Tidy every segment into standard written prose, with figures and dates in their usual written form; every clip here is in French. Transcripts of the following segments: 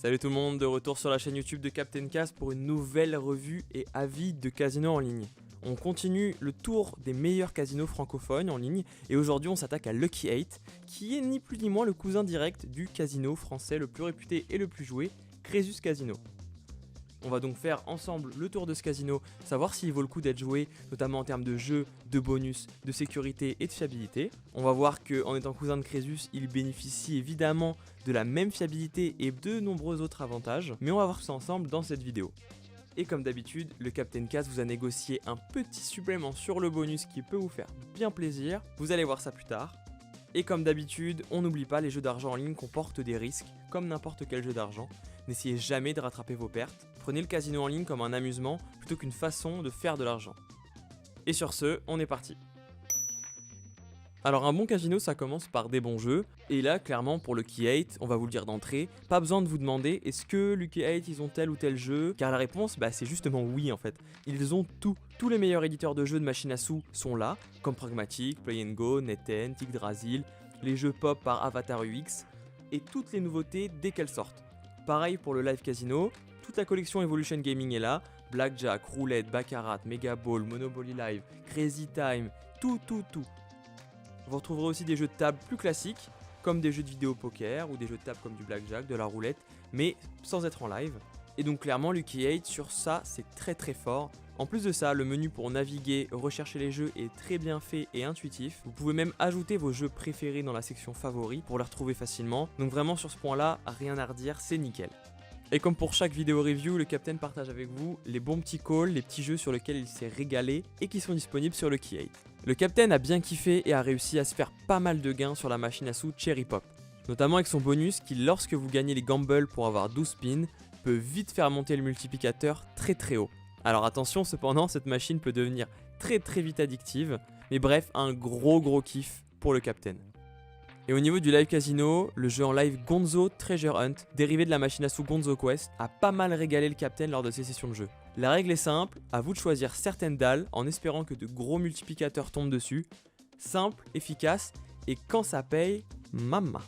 Salut tout le monde, de retour sur la chaîne YouTube de Captain Cast pour une nouvelle revue et avis de casinos en ligne. On continue le tour des meilleurs casinos francophones en ligne et aujourd'hui on s'attaque à Lucky 8 qui est ni plus ni moins le cousin direct du casino français le plus réputé et le plus joué, Crésus Casino. On va donc faire ensemble le tour de ce casino, savoir s'il vaut le coup d'être joué, notamment en termes de jeu, de bonus, de sécurité et de fiabilité. On va voir qu'en étant cousin de Crésus, il bénéficie évidemment de la même fiabilité et de nombreux autres avantages, mais on va voir ça ensemble dans cette vidéo. Et comme d'habitude, le Captain Cast vous a négocié un petit supplément sur le bonus qui peut vous faire bien plaisir, vous allez voir ça plus tard. Et comme d'habitude, on n'oublie pas, les jeux d'argent en ligne comportent des risques, comme n'importe quel jeu d'argent. N'essayez jamais de rattraper vos pertes. Prenez le casino en ligne comme un amusement plutôt qu'une façon de faire de l'argent. Et sur ce, on est parti. Alors un bon casino, ça commence par des bons jeux. Et là, clairement, pour Lucky 8, on va vous le dire d'entrée, pas besoin de vous demander est-ce que Lucky 8 ils ont tel ou tel jeu, car la réponse, c'est justement oui en fait. Ils ont tout. Tous les meilleurs éditeurs de jeux de machines à sous sont là, comme Pragmatic, Play & Go, NetEnt, Yggdrasil, les jeux pop par Avatar UX, et toutes les nouveautés dès qu'elles sortent. Pareil pour le live casino, toute la collection Evolution Gaming est là, Blackjack, Roulette, Baccarat, Mega Ball, Monopoly Live, Crazy Time, tout. Vous retrouverez aussi des jeux de table plus classiques, comme des jeux de vidéo poker ou des jeux de table comme du Blackjack, de la roulette, mais sans être en live. Et donc clairement Lucky 8 sur ça c'est très fort. En plus de ça, le menu pour naviguer, rechercher les jeux est très bien fait et intuitif. Vous pouvez même ajouter vos jeux préférés dans la section favoris pour les retrouver facilement. Donc vraiment sur ce point là, rien à redire, c'est nickel. Et comme pour chaque vidéo review, le Captain partage avec vous les bons petits calls, les petits jeux sur lesquels il s'est régalé et qui sont disponibles sur Lucky 8. Le Captain a bien kiffé et a réussi à se faire pas mal de gains sur la machine à sous Cherry Pop. Notamment avec son bonus qui, lorsque vous gagnez les gambles pour avoir 12 spins, peut vite faire monter le multiplicateur très haut. Alors attention cependant, cette machine peut devenir très vite addictive, mais bref, un gros kiff pour le Captain. Et au niveau du live casino, le jeu en live Gonzo Treasure Hunt, dérivé de la machine à sous Gonzo Quest, a pas mal régalé le Captain lors de ses sessions de jeu. La règle est simple, à vous de choisir certaines dalles en espérant que de gros multiplicateurs tombent dessus. Simple, efficace, et quand ça paye, mama.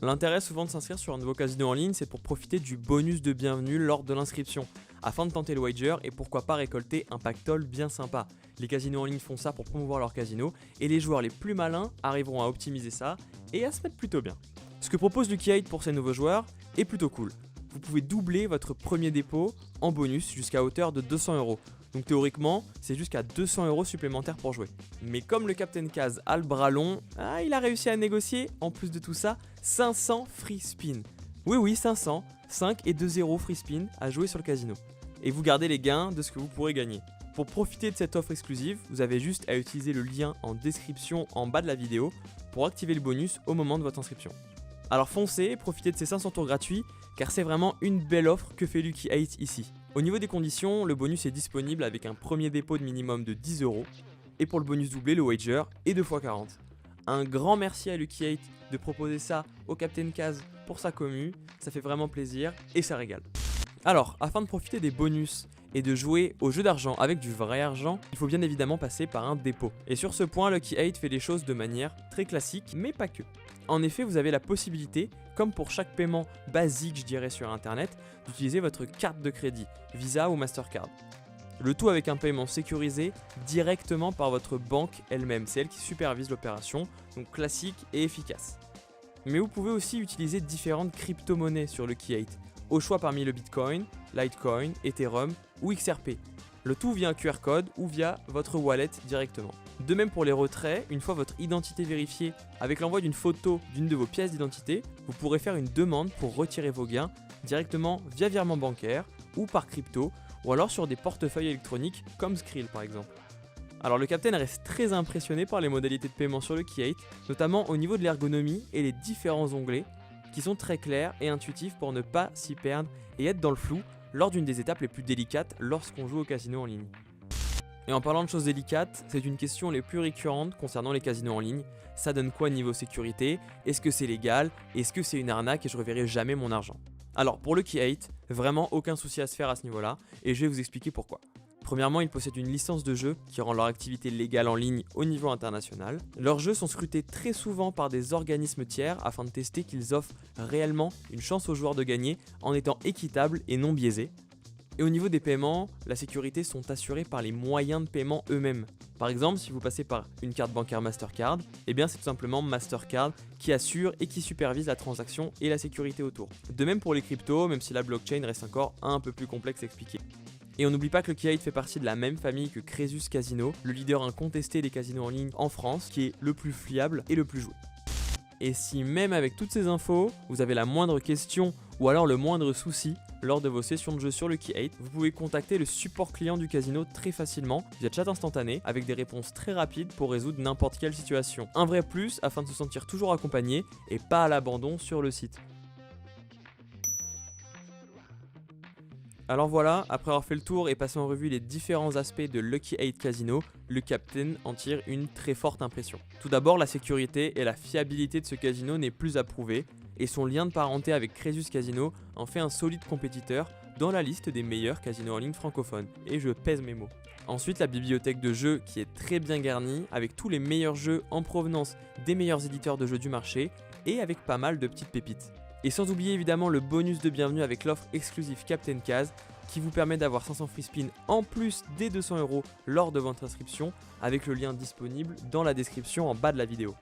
L'intérêt souvent de s'inscrire sur un nouveau casino en ligne, c'est pour profiter du bonus de bienvenue lors de l'inscription, afin de tenter le wager et pourquoi pas récolter un pactole bien sympa. Les casinos en ligne font ça pour promouvoir leur casino, et les joueurs les plus malins arriveront à optimiser ça et à se mettre plutôt bien. Ce que propose Lucky 8 pour ces nouveaux joueurs est plutôt cool. Vous pouvez doubler votre premier dépôt en bonus jusqu'à hauteur de 200 €. Donc théoriquement, c'est jusqu'à 200 € supplémentaires pour jouer. Mais comme le Captain Cast a le bras long, il a réussi à négocier, en plus de tout ça, 500 free spin. Oui, 500, 5 et 2 0 free spin à jouer sur le casino. Et vous gardez les gains de ce que vous pourrez gagner. Pour profiter de cette offre exclusive, vous avez juste à utiliser le lien en description en bas de la vidéo pour activer le bonus au moment de votre inscription. Alors foncez et profitez de ces 500 tours gratuits, car c'est vraiment une belle offre que fait Lucky 8 ici. Au niveau des conditions, le bonus est disponible avec un premier dépôt de minimum de 10 €, et pour le bonus doublé, le wager est 2 x 40. Un grand merci à Lucky 8 de proposer ça au Captain Cast pour sa commu, ça fait vraiment plaisir et ça régale. Alors, afin de profiter des bonus et de jouer au jeu d'argent avec du vrai argent, il faut bien évidemment passer par un dépôt. Et sur ce point, Lucky 8 fait les choses de manière très classique, mais pas que. En effet, vous avez la possibilité, comme pour chaque paiement basique je dirais sur internet, d'utiliser votre carte de crédit, Visa ou Mastercard. Le tout avec un paiement sécurisé directement par votre banque elle-même, c'est elle qui supervise l'opération, donc classique et efficace. Mais vous pouvez aussi utiliser différentes crypto-monnaies sur Lucky 8, au choix parmi le Bitcoin, Litecoin, Ethereum ou XRP. Le tout via un QR code ou via votre wallet directement. De même pour les retraits, une fois votre identité vérifiée avec l'envoi d'une photo d'une de vos pièces d'identité, vous pourrez faire une demande pour retirer vos gains directement via virement bancaire ou par crypto ou alors sur des portefeuilles électroniques comme Skrill par exemple. Alors le Captain reste très impressionné par les modalités de paiement sur Lucky 8, notamment au niveau de l'ergonomie et les différents onglets qui sont très clairs et intuitifs pour ne pas s'y perdre et être dans le flou lors d'une des étapes les plus délicates lorsqu'on joue au casino en ligne. Et en parlant de choses délicates, c'est une question les plus récurrentes concernant les casinos en ligne. Ça donne quoi niveau sécurité? Est-ce que c'est légal? Est-ce que c'est une arnaque et je reverrai jamais mon argent? Alors pour Lucky 8, vraiment aucun souci à se faire à ce niveau-là et je vais vous expliquer pourquoi. Premièrement, ils possèdent une licence de jeu qui rend leur activité légale en ligne au niveau international. Leurs jeux sont scrutés très souvent par des organismes tiers afin de tester qu'ils offrent réellement une chance aux joueurs de gagner en étant équitables et non biaisés. Et au niveau des paiements, la sécurité sont assurées par les moyens de paiement eux-mêmes. Par exemple, si vous passez par une carte bancaire Mastercard, eh bien c'est tout simplement Mastercard qui assure et qui supervise la transaction et la sécurité autour. De même pour les cryptos, même si la blockchain reste encore un peu plus complexe à expliquer. Et on n'oublie pas que Lucky 8 fait partie de la même famille que Crésus Casino, le leader incontesté des casinos en ligne en France, qui est le plus fiable et le plus joué. Et si même avec toutes ces infos, vous avez la moindre question ou alors le moindre souci lors de vos sessions de jeu sur Lucky 8, vous pouvez contacter le support client du casino très facilement via chat instantané avec des réponses très rapides pour résoudre n'importe quelle situation. Un vrai plus afin de se sentir toujours accompagné et pas à l'abandon sur le site. Alors voilà, après avoir fait le tour et passé en revue les différents aspects de Lucky 8 Casino, le Captain en tire une très forte impression. Tout d'abord, la sécurité et la fiabilité de ce casino n'est plus à prouver, et son lien de parenté avec Crésus Casino en fait un solide compétiteur dans la liste des meilleurs casinos en ligne francophones, et je pèse mes mots. Ensuite, la bibliothèque de jeux qui est très bien garnie, avec tous les meilleurs jeux en provenance des meilleurs éditeurs de jeux du marché, et avec pas mal de petites pépites. Et sans oublier évidemment le bonus de bienvenue avec l'offre exclusive Captain Caz qui vous permet d'avoir 500 free spin en plus des 200 € lors de votre inscription avec le lien disponible dans la description en bas de la vidéo.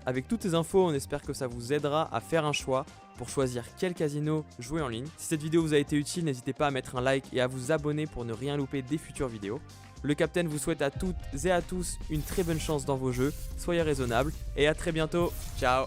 Avec toutes ces infos, on espère que ça vous aidera à faire un choix pour choisir quel casino jouer en ligne. Si cette vidéo vous a été utile, n'hésitez pas à mettre un like et à vous abonner pour ne rien louper des futures vidéos. Le Captain vous souhaite à toutes et à tous une très bonne chance dans vos jeux, soyez raisonnables et à très bientôt, ciao.